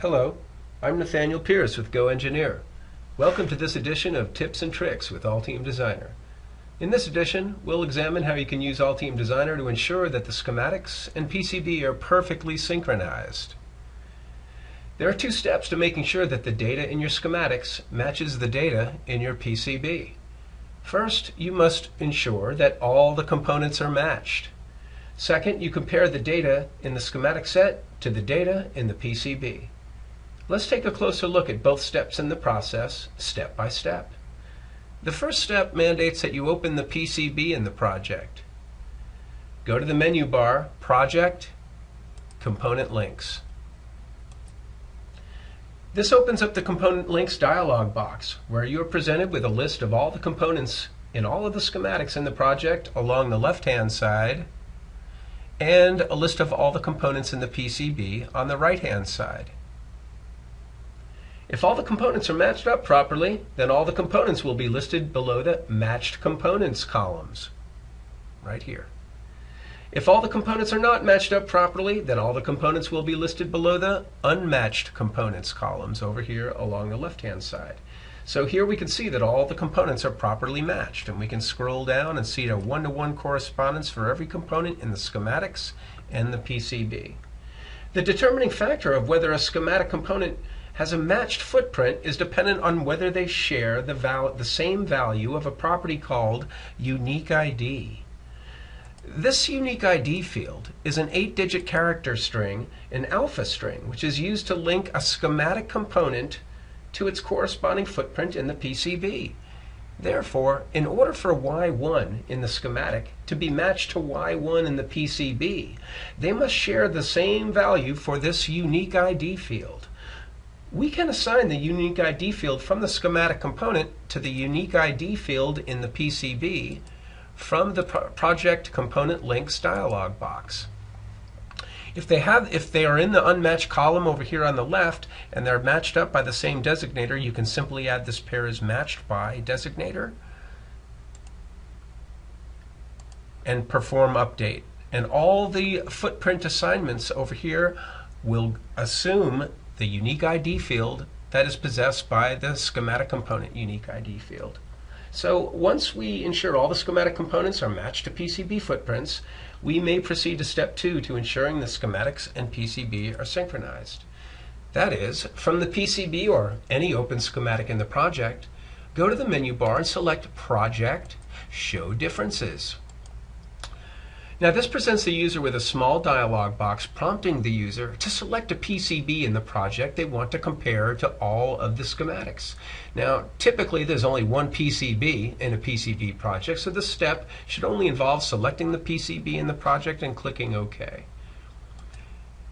Hello, I'm Nathaniel with GoEngineer. Welcome to this edition of Tips and Tricks with Altium Designer. In this edition, we'll examine how you can use Altium Designer to ensure that the schematics and PCB are perfectly synchronized. There are two steps to making sure that the data in your schematics matches the data in your PCB. First, you must ensure that all the components are matched. Second, you compare the data in the schematic set to the data in the PCB. Let's take a closer look at both steps in the process, step by step. The first step mandates that you open the PCB in the project. Go to the menu bar, Project, Component Links. This opens up the Component Links dialog box, where you are presented with a list of all the components in all of the schematics in the project along the left-hand side, and a list of all the components in the PCB on the right-hand side. If all the components are matched up properly, then all the components will be listed below the Matched Components columns, right here. If all the components are not matched up properly, then all the components will be listed below the Unmatched Components columns over here along the left-hand side. So here we can see that all the components are properly matched, and we can scroll down and see a one-to-one correspondence for every component in the schematics and the PCB. The determining factor of whether a schematic component has a matched footprint is dependent on whether they share the same value of a property called unique ID. This unique ID field is an 8-digit character string, an alpha string, which is used to link a schematic component to its corresponding footprint in the PCB. Therefore, in order for Y1 in the schematic to be matched to Y1 in the PCB, they must share the same value for this unique ID field. We can assign the unique ID field from the schematic component to the unique ID field in the PCB from the Project Component Links dialog box. If they are in the unmatched column over here on the left and they're matched up by the same designator, you can simply add this pair is matched by designator and perform update. And all the footprint assignments over here will assume the unique ID field that is possessed by the schematic component unique ID field. So once we ensure all the schematic components are matched to PCB footprints, we may proceed to step 2 to ensuring the schematics and PCB are synchronized. That is, from the PCB or any open schematic in the project, go to the menu bar and select Project, Show Differences. Now this presents the user with a small dialog box prompting the user to select a PCB in the project they want to compare to all of the schematics. Now typically there's only one PCB in a PCB project, so this step should only involve selecting the PCB in the project and clicking OK.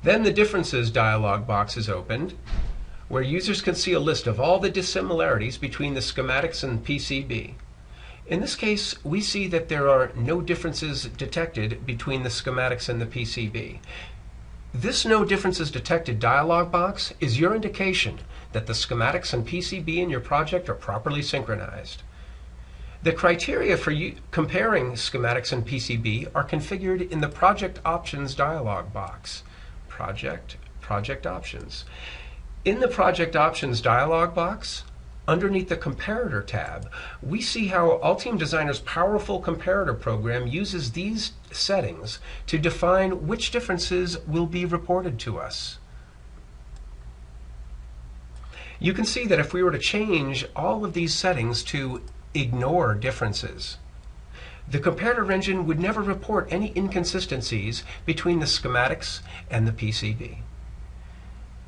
Then the Differences dialog box is opened, where users can see a list of all the dissimilarities between the schematics and PCB. In this case, we see that there are no differences detected between the schematics and the PCB. This No Differences Detected dialog box is your indication that the schematics and PCB in your project are properly synchronized. The criteria for comparing schematics and PCB are configured in the Project Options dialog box. Project Options. In the Project Options dialog box, underneath the Comparator tab, we see how Altium Designer's powerful comparator program uses these settings to define which differences will be reported to us. You can see that if we were to change all of these settings to ignore differences, the comparator engine would never report any inconsistencies between the schematics and the PCB.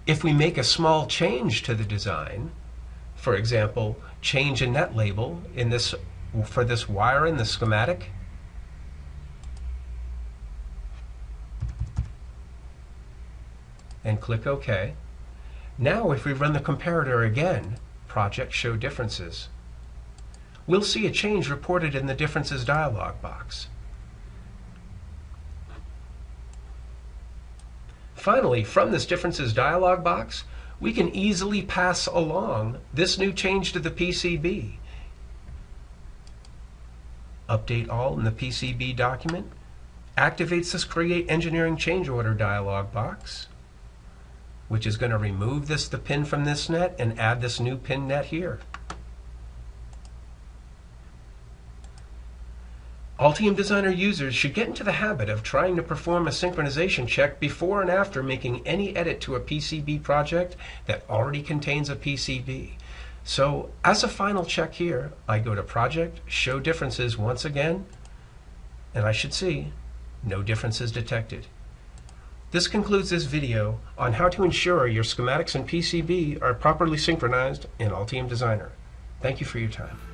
If we make a small change to the design, for example, change a net label for this wire in the schematic, and click OK. Now if we run the comparator again, Project Show Differences, we'll see a change reported in the Differences dialog box. Finally, from this Differences dialog box, we can easily pass along this new change to the PCB. Update all in the PCB document, activates this Create Engineering Change Order dialog box, which is going to remove the pin from this net and add this new pin net here. Altium Designer users should get into the habit of trying to perform a synchronization check before and after making any edit to a PCB project that already contains a PCB. So as a final check here, I go to Project, Show Differences once again, and I should see no differences detected. This concludes this video on how to ensure your schematics and PCB are properly synchronized in Altium Designer. Thank you for your time.